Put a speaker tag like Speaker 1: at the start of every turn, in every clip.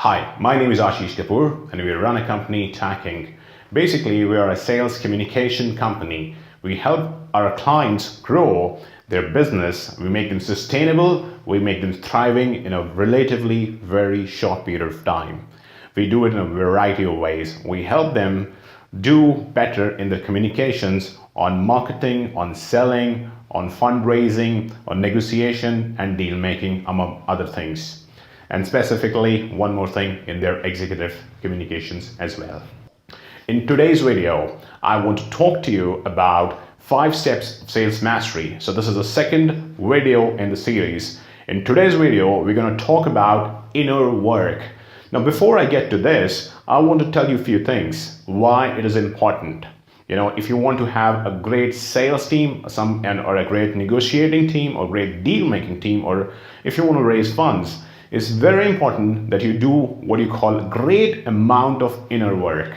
Speaker 1: Hi, my name is Ashish Kapoor and we run a company, Tacking. Basically, we are a sales communication company. We help our clients grow their business. We make them sustainable. We make them thriving in a relatively very short period of time. We do it in a variety of ways. We help them do better in their communications on marketing, on selling, on fundraising, on negotiation and deal making, among other things. And specifically, one more thing, in their executive communications as well. In today's video, I want to talk to you about 5 steps of sales mastery. So this is the second video in the series. In today's video, we're going to talk about inner work. Now, before I get to this, I want to tell you a few things, why it is important. If you want to have a great sales team, or a great negotiating team, or great deal making team, or if you want to raise funds, it's very important that you do what you call a great amount of inner work.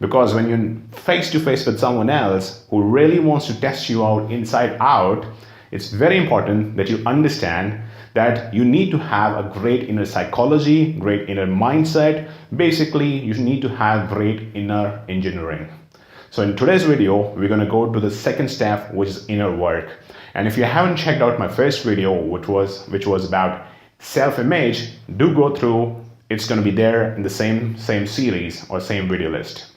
Speaker 1: Because when you're face to face with someone else who really wants to test you out inside out, it's very important that you understand that you need to have a great inner psychology, great inner mindset. Basically, you need to have great inner engineering. So in today's video, we're going to go to the second step, which is inner work. And if you haven't checked out my first video, which was about self-image, do go through. It's going to be there in the same series or same video list.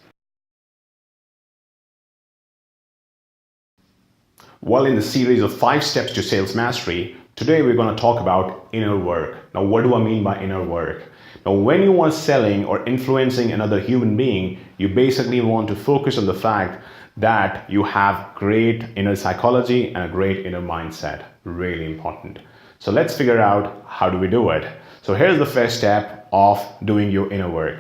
Speaker 1: Well, in the series of 5 steps to sales mastery, today we're going to talk about inner work. Now, what do I mean by inner work? Now, when you are selling or influencing another human being, you basically want to focus on the fact that you have great inner psychology and a great inner mindset. Really important. So let's figure out how do we do it. So here's the first step of doing your inner work.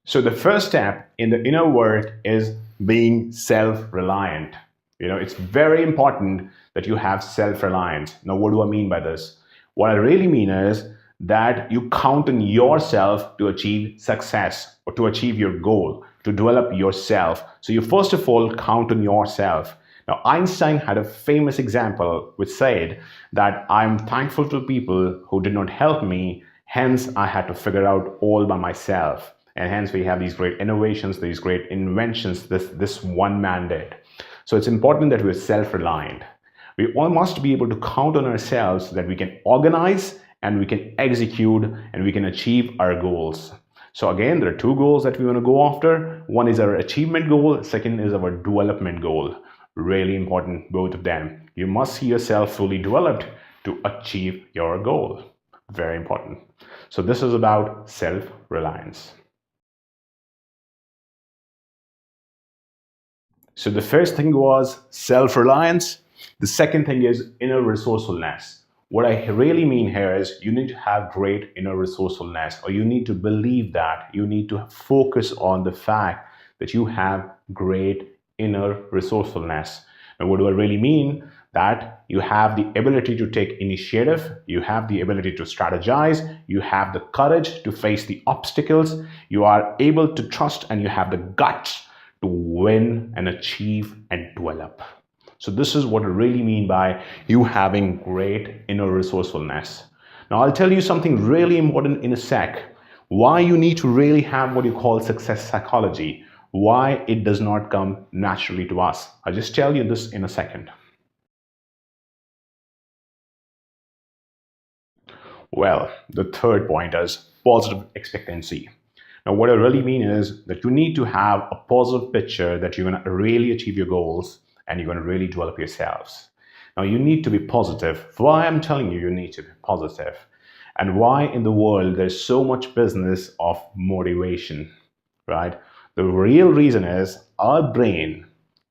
Speaker 1: So the first step in the inner work is being self-reliant. It's very important that you have self-reliance. Now, what do I mean by this? What I really mean is that you count on yourself to achieve success or to achieve your goal, to develop yourself. So you first of all count on yourself. Now, Einstein had a famous example which said that I'm thankful to people who did not help me, hence I had to figure out all by myself. And hence we have these great innovations, these great inventions this one man did. So it's important that we're self-reliant. We all must be able to count on ourselves that we can organize and we can execute and we can achieve our goals. So again, there are 2 goals that we want to go after. One is our achievement goal, second is our development goal. Really important, both of them. You must see yourself fully developed to achieve your goal. Very important. So this is about self-reliance. So the first thing was self-reliance. The second thing is inner resourcefulness. What I really mean here is you need to have great inner resourcefulness, or you need to believe that. You need to focus on the fact that you have great inner resourcefulness. And what do I really mean? That you have the ability to take initiative, you have the ability to strategize, you have the courage to face the obstacles, you are able to trust, and you have the guts to win and achieve and develop. So this is what I really mean by you having great inner resourcefulness. Now, I'll tell you something really important in a sec. Why you need to really have what you call success psychology. Why it does not come naturally to us. I'll just tell you this in a second. Well, the third point is positive expectancy. Now, what I really mean is that you need to have a positive picture that you're going to really achieve your goals and you're going to really develop yourselves. Now, you need to be positive. Why I'm telling you need to be positive, and why in the world there's so much business of motivation, right? The real reason is our brain,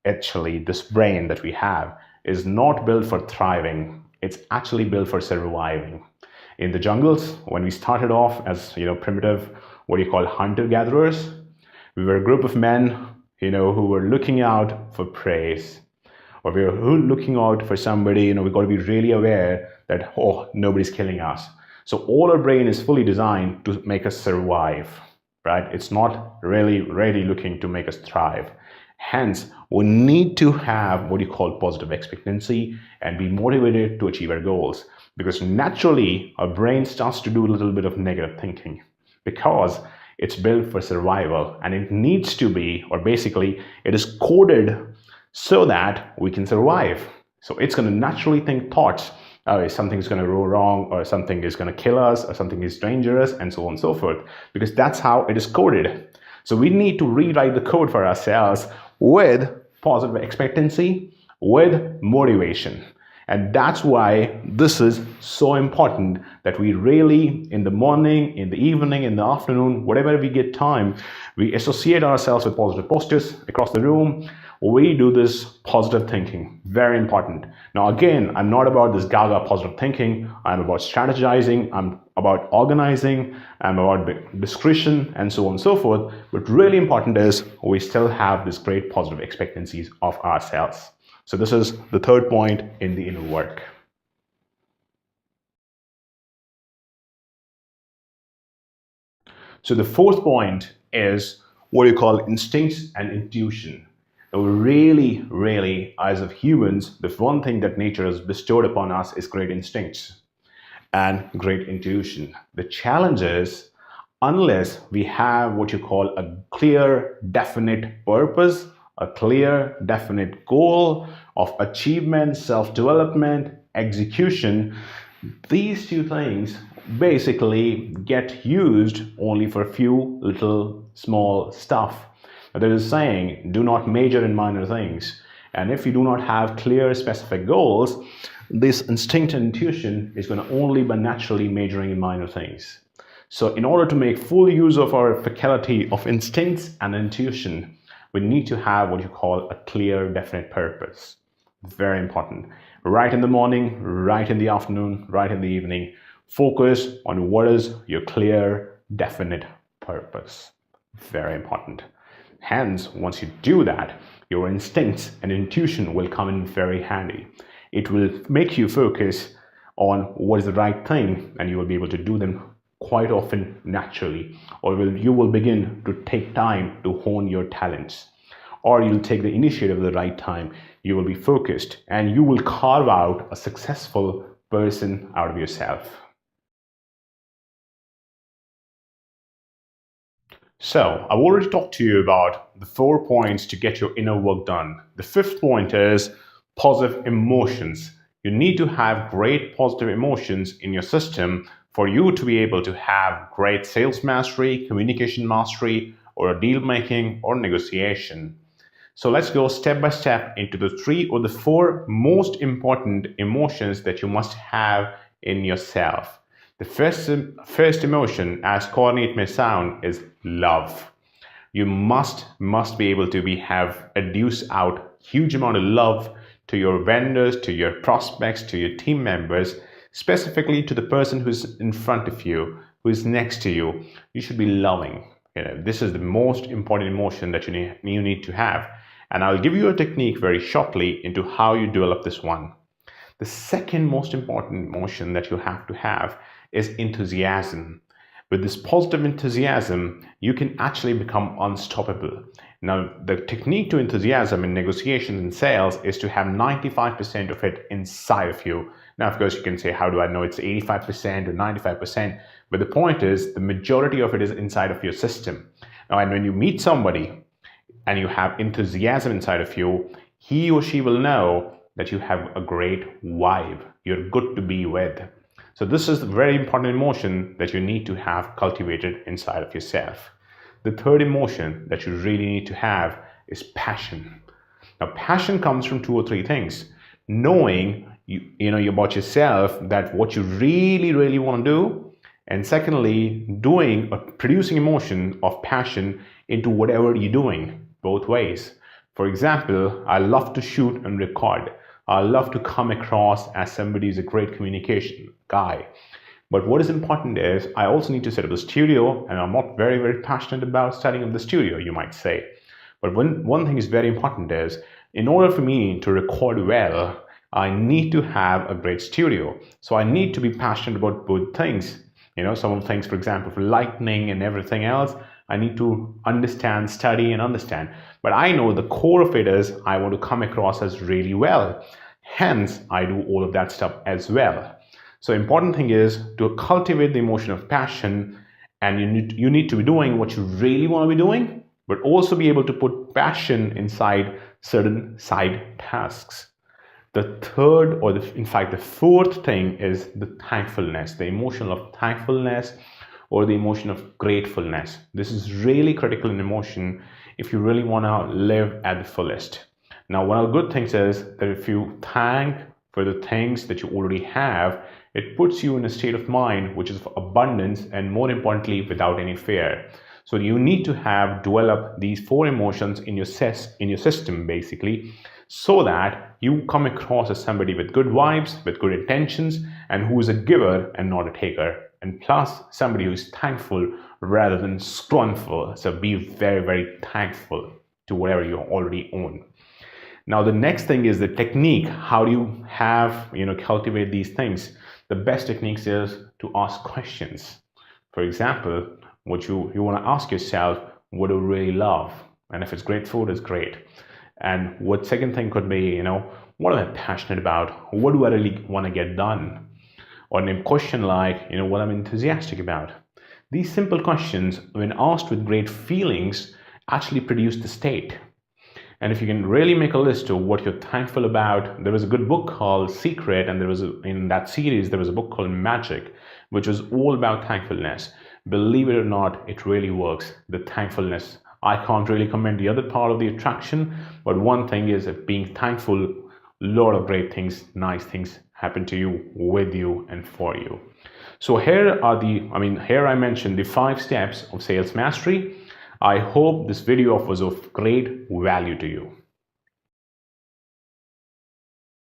Speaker 1: actually this brain that we have, is not built for thriving. It's actually built for surviving. In the jungles, when we started off as primitive, what you call hunter-gatherers, we were a group of men who were looking out for prey, or we were looking out for somebody. We got to be really aware that nobody's killing us. So all our brain is fully designed to make us survive, right? It's not really looking to make us thrive. Hence, we need to have what you call positive expectancy and be motivated to achieve our goals. because naturally our brain starts to do a little bit of negative thinking because it's built for survival and it needs to be, or basically it is coded so that we can survive. So it's going to naturally think thoughts, something's going to go wrong, or something is going to kill us, or something is dangerous, and so on and so forth, because that's how it is coded. So we need to rewrite the code for ourselves with positive expectancy, with motivation. And that's why this is so important, that we really, in the morning, in the evening, in the afternoon, whatever we get time, we associate ourselves with positive postures across the room. We do this positive thinking. Very important. Now, again, I'm not about this gaga positive thinking. I'm about strategizing. I'm about organizing. I'm about discretion, and so on and so forth. But really important is we still have this great positive expectancies of ourselves. So this is the third point in the inner work. So the fourth point is what you call instincts and intuition. Now, really, as of humans, the one thing that nature has bestowed upon us is great instincts and great intuition. The challenge is, unless we have what you call a clear, definite purpose, a clear, definite goal of achievement, self-development, execution, these two things basically get used only for a few little small stuff. There is a saying, do not major in minor things. And if you do not have clear, specific goals, this instinct and intuition is going to only be naturally majoring in minor things. So in order to make full use of our faculty of instincts and intuition, we need to have what you call a clear, definite purpose. Very important. Right in the morning, right in the afternoon, right in the evening, focus on what is your clear, definite purpose. Very important. Hence, once you do that, your instincts and intuition will come in very handy. It will make you focus on what is the right thing, and you will be able to do them quite often naturally, or you will begin to take time to hone your talents, or you'll take the initiative at the right time. You will be focused and you will carve out a successful person out of yourself. So I've already talked to you about the 4 points to get your inner work done. The 5th point is positive emotions. You need to have great positive emotions in your system for you to be able to have great sales mastery, communication mastery, or deal making or negotiation. So let's go step by step into the 3 or the 4 most important emotions that you must have in yourself. The first emotion, as corny it may sound, is love. You must be able to have adduce out huge amount of love to your vendors, to your prospects, to your team members, specifically to the person who's in front of you, who's next to you. You should be loving. This is the most important emotion that you need to have. And I'll give you a technique very shortly into how you develop this one. The second most important emotion that you have to have is enthusiasm. With this positive enthusiasm, you can actually become unstoppable. Now, the technique to enthusiasm in negotiations and sales is to have 95% of it inside of you. Now, of course, you can say, how do I know it's 85% or 95%? But the point is, the majority of it is inside of your system. Now, and when you meet somebody and you have enthusiasm inside of you, he or she will know that you have a great vibe. You're good to be with. So this is a very important emotion that you need to have cultivated inside of yourself. The third emotion that you really need to have is passion. Now, passion comes from 2 or 3 things. Knowing you about yourself, that what you really want to do, and secondly, doing or producing emotion of passion into whatever you're doing, both ways. For example, I love to shoot and record. I love to come across as somebody who's a great communication guy. But what is important is I also need to set up the studio, and I'm not very passionate about setting up the studio, you might say. But one thing is very important is, in order for me to record well, I need to have a great studio. So I need to be passionate about both things. Some of the things, for example, for lighting and everything else, I need to understand, study and understand. But I know the core of it is I want to come across as really well. Hence, I do all of that stuff as well. So important thing is to cultivate the emotion of passion, and you need to be doing what you really want to be doing, but also be able to put passion inside certain side tasks. The third, or in fact, the fourth thing is the thankfulness, the emotion of thankfulness or the emotion of gratefulness. This is really critical in emotion if you really want to live at the fullest. Now, one of the good things is that if you thank for the things that you already have, it puts you in a state of mind which is of abundance and, more importantly, without any fear. So you need to have developed these four emotions in your system, basically, so that you come across as somebody with good vibes, with good intentions, and who is a giver and not a taker. And plus, somebody who is thankful rather than scornful. So be very, very thankful to whatever you already own. Now, the next thing is the technique. How do you cultivate these things? The best techniques is to ask questions. For example, what you want to ask yourself, what do you really love? And if it's great food, it's great. And what second thing could be, what am I passionate about? What do I really want to get done? Or a question like, what I'm enthusiastic about. These simple questions, when asked with great feelings, actually produce the state. And if you can really make a list of what you're thankful about, there was a good book called Secret, and in that series, there was a book called Magic, which was all about thankfulness. Believe it or not, it really works. The thankfulness. I can't really comment the other part of the attraction, but one thing is that being thankful, a lot of great things, nice things happen to you, with you, and for you. So here I mentioned the 5 steps of sales mastery. I hope this video was of great value to you.